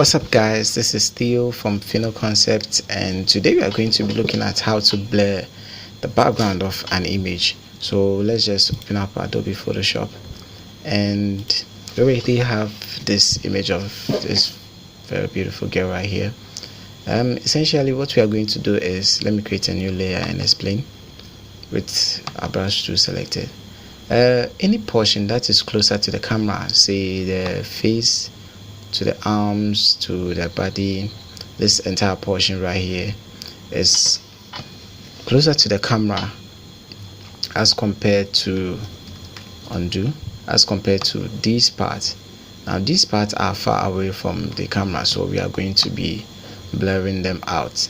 What's up guys, this is Theo from Fino Concepts, and today we are going to be looking at how to blur the background of an image. So let's just open up Adobe Photoshop, and we already have this image of this very beautiful girl right here. Essentially what we are going to do is, let me create a new layer and explain with a brush tool selected. Any portion that is closer to the camera, say the face to the arms to the body, this entire portion right here is closer to the camera as compared to these parts. Now these parts are far away from the camera, so we are going to be blurring them out,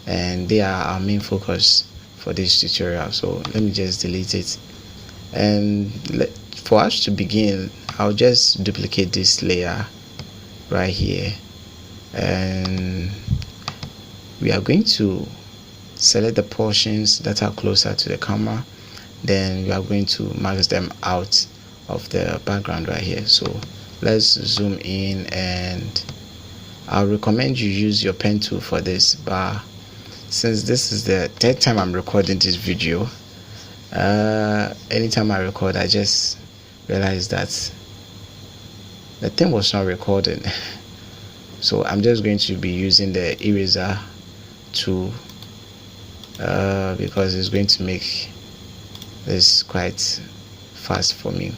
and they are our main focus for this tutorial. So let me just delete it, and for us to begin, I'll just duplicate this layer right here, and we are going to select the portions that are closer to the camera. Then we are going to max them out of the background right here. So let's zoom in, and I'll recommend you use your pen tool for this, but since this is the third time I'm recording this video, anytime I record I just realized that the thing was not recording. So I'm just going to be using the eraser tool because it's going to make this quite fast for me.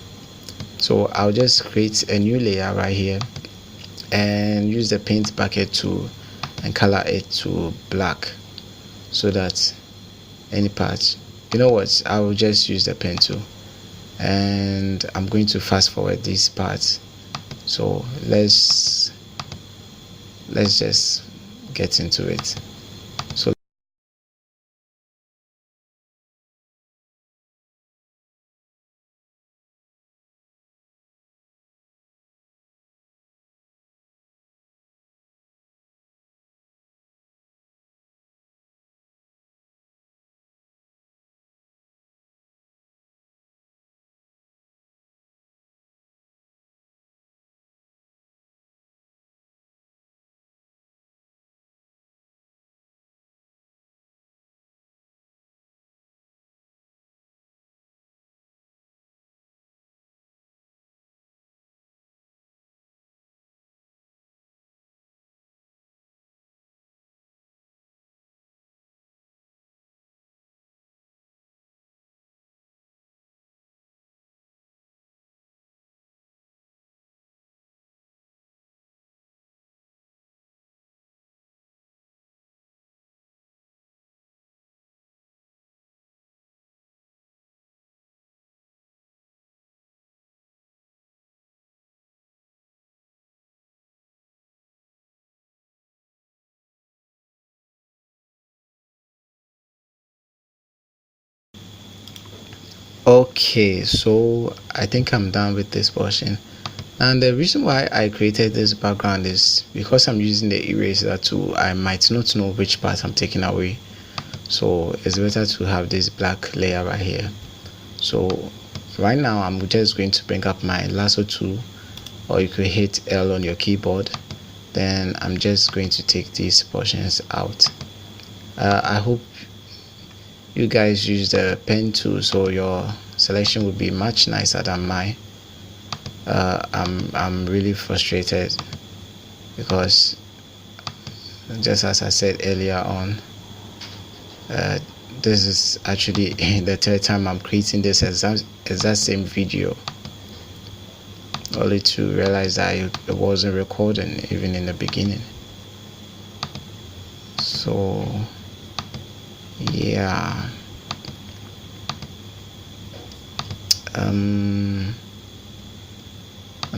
So I'll just create a new layer right here and use the paint bucket tool and color it to black, so that any part, you know what, I will just use the pen tool, and I'm going to fast forward these parts. So let's just get into it. So okay, so I think I'm done with this portion. And the reason why I created this background is because I'm using the eraser tool. I might not know which part I'm taking away, so it's better to have this black layer right here. So right now I'm just going to bring up my lasso tool, or you could hit L on your keyboard. Then I'm just going to take these portions out. I hope you guys use the pen tool, so your selection will be much nicer than mine. I'm really frustrated because, just as I said earlier on, this is actually the third time I'm creating this exact same video, only to realize that it wasn't recording even in the beginning. So yeah, I'm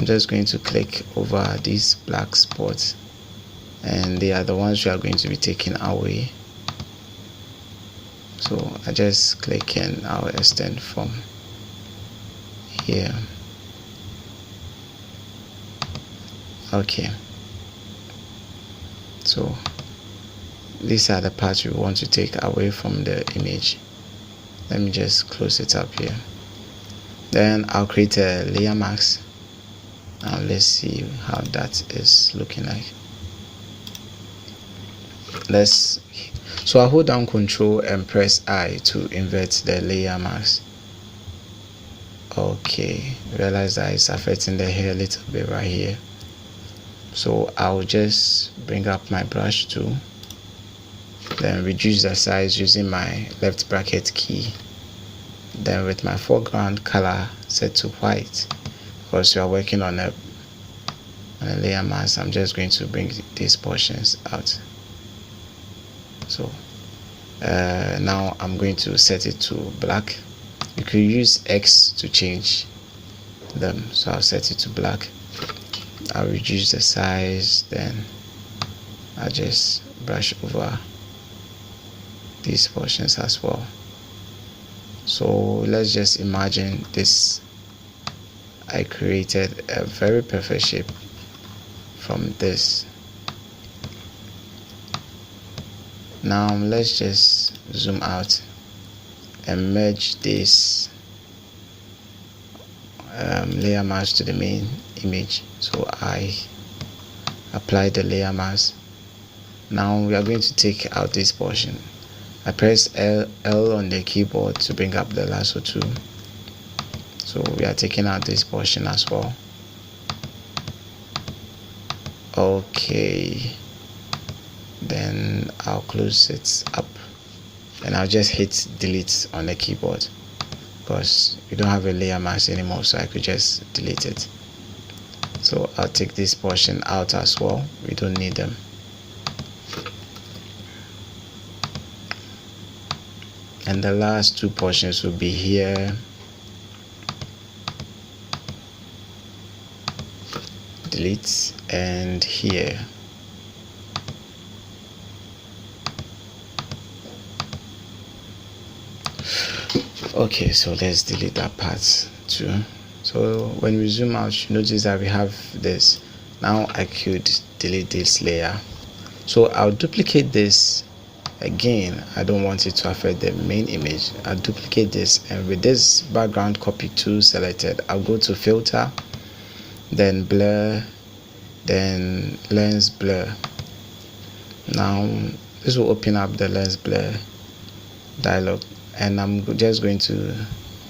just going to click over these black spots, and they are the ones we are going to be taking away. So I just click and I'll extend from here. Okay, so these are the parts we want to take away from the image. Let me just close it up here. Then I'll create a layer mask. Now let's see how that is looking like. So I hold down Control and press I to invert the layer mask. Okay, realize that it's affecting the hair a little bit right here. So I'll just bring up my brush tool, then reduce the size using my left bracket key, then with my foreground color set to white, because we are working on a layer mask. I'm just going to bring these portions out. So now I'm going to set it to black. You could use X to change them, so I'll set it to black. I'll reduce the size, then I'll just brush over these portions as well. So let's just imagine this. I created a very perfect shape from this. Now let's just zoom out and merge this layer mask to the main image. So I apply the layer mask. Now we are going to take out this portion. I press L on the keyboard to bring up the lasso tool. So we are taking out this portion as well. Okay, then I'll close it up and I'll just hit delete on the keyboard, because we don't have a layer mask anymore, so I could just delete it. So I'll take this portion out as well, we don't need them. And the last two portions will be here, delete, and here. Okay, so let's delete that part too. So when we zoom out, you notice that we have this. Now I could delete this layer, so I'll duplicate this again. I don't want it to affect the main image. I'll duplicate this, and with this background copy tool selected, I'll go to filter, then blur, then lens blur. Now this will open up the lens blur dialog, and I'm just going to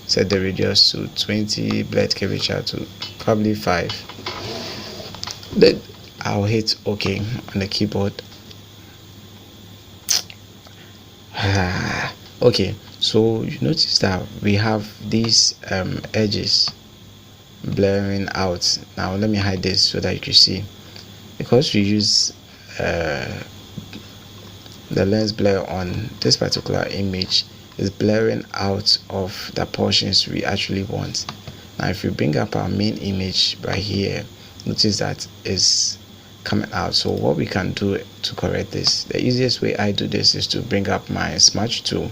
set the radius to 20, blend curvature to probably 5. Then I'll hit OK on the keyboard. Okay, so you notice that we have these edges blurring out. Now let me hide this so that you can see, because we use the lens blur on this particular image is blurring out of the portions we actually want. Now if we bring up our main image right here, notice that is coming out. So what we can do to correct this, the easiest way I do this is to bring up my smudge tool,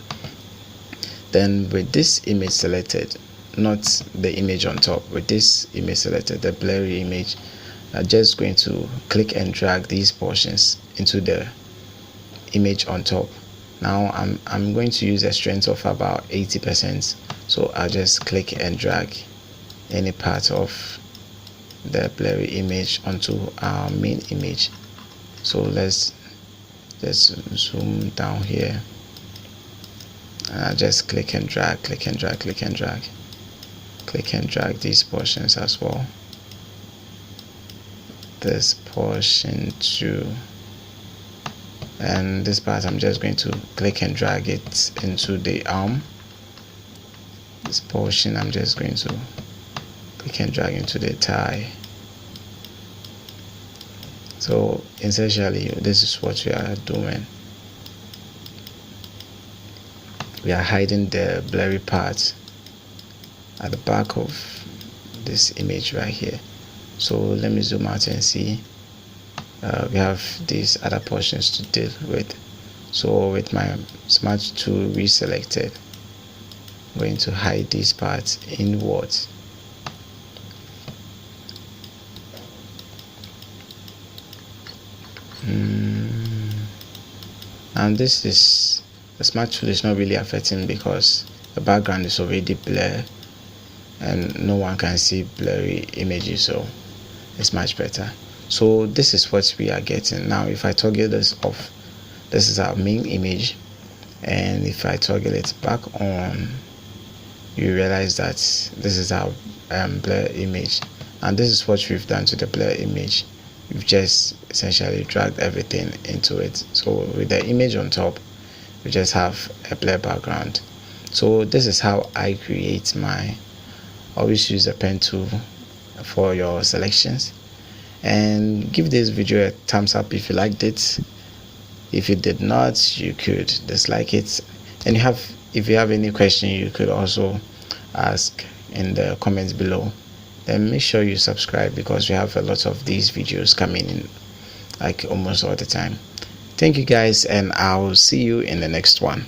then with this image selected, not the image on top, with this image selected, the blurry image, I'm just going to click and drag these portions into the image on top. Now I'm going to use a strength of about 80%, so I'll just click and drag any part of the blurry image onto our main image. So let's just zoom down here, and I'll just click and drag, click and drag, click and drag, click and drag these portions as well, this portion too, and this part I'm just going to click and drag it into the arm. This portion I'm just going to click and drag into the tie. So essentially this is what we are doing. We are hiding the blurry part at the back of this image right here. So let me zoom out and see. We have these other portions to deal with. So with my smudge tool reselected, I'm going to hide these parts inwards. And this is, the smudge tool is not really affecting because the background is already blurred and no one can see blurry images, so it's much better. So this is what we are getting. Now if I toggle this off, this is our main image, and if I toggle it back on, you realize that this is our blur image, and this is what we've done to the blur image. We've just essentially dragged everything into it. So with the image on top, we just have a blur background. So this is how I create my, always use a pen tool for your selections, and give this video a thumbs up if you liked it. If you did not, you could dislike it, and if you have any question, you could also ask in the comments below. Then make sure you subscribe, because we have a lot of these videos coming in like almost all the time. Thank you guys, and I'll see you in the next one.